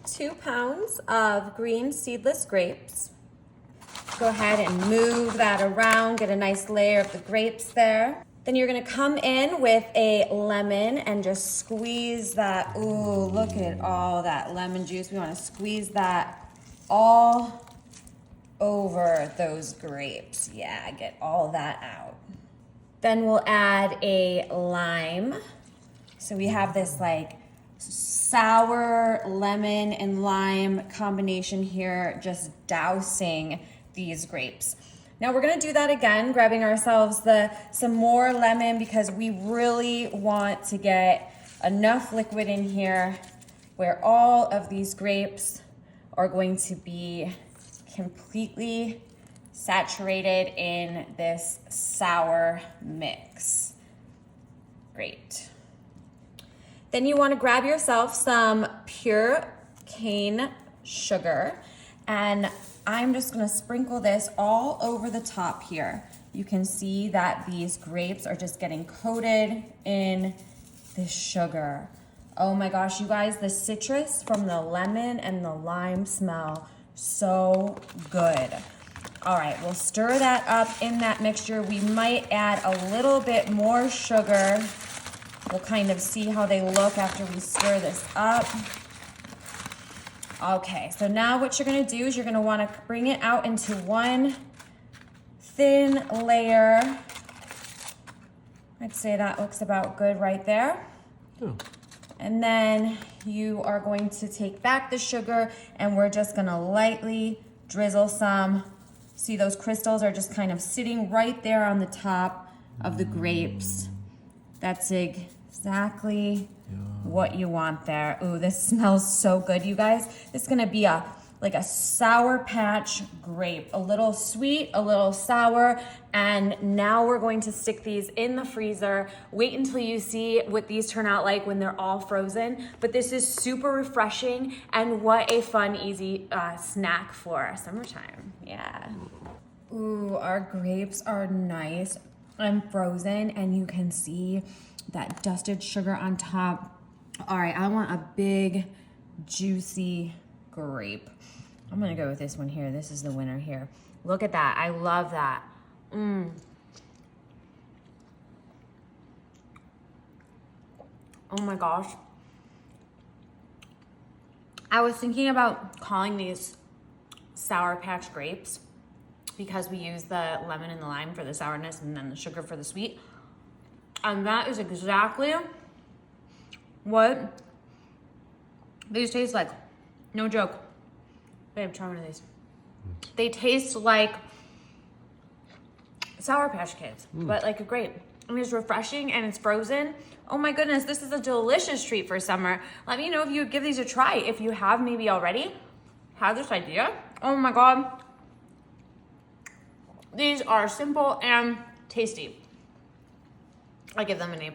2 pounds of green seedless grapes. Go ahead and move that around, get a nice layer of the grapes there. Then you're gonna come in with a lemon and just squeeze that. Ooh, look at all that lemon juice. We wanna squeeze that all over those grapes. Yeah, get all that out. Then we'll add a lime. So we have this like sour lemon and lime combination here, just dousing these grapes. Now we're gonna do that again, grabbing ourselves some more lemon because we really want to get enough liquid in here where all of these grapes are going to be completely saturated in this sour mix. Great. Then you want to grab yourself some pure cane sugar, and I'm just going to sprinkle this all over the top here. You can see that these grapes are just getting coated in this sugar. Oh my gosh, you guys, the citrus from the lemon and the lime smell so good. All right, we'll stir that up in that mixture. We might add a little bit more sugar. We'll kind of see how they look after we stir this up. Okay, so now what you're gonna do is you're gonna wanna bring it out into one thin layer. I'd say that looks about good right there. Oh. And then you are going to take back the sugar and we're just gonna lightly drizzle some. See, those crystals are just kind of sitting right there on the top of the grapes. That's exactly what you want there. Ooh, this smells so good, you guys. This is gonna be like a Sour Patch grape, a little sweet, a little sour, and now we're going to stick these in the freezer. Wait until you see what these turn out like when they're all frozen, but this is super refreshing, and what a fun, easy snack for summertime, yeah. Ooh, our grapes are nice and frozen, and you can see that dusted sugar on top. All right, I want a big, juicy grape. I'm gonna go with this one here. This is the winner here. Look at that, I love that. Oh my gosh. I was thinking about calling these Sour Patch grapes because we use the lemon and the lime for the sourness and then the sugar for the sweet. And that is exactly what these taste like. No joke. Babe, try one of these. They taste like Sour Patch Kids, but like a grape. And it's refreshing and it's frozen. Oh my goodness, this is a delicious treat for summer. Let me know if you would give these a try. If you have maybe already had this idea. Oh my God. These are simple and tasty. I give them an A+.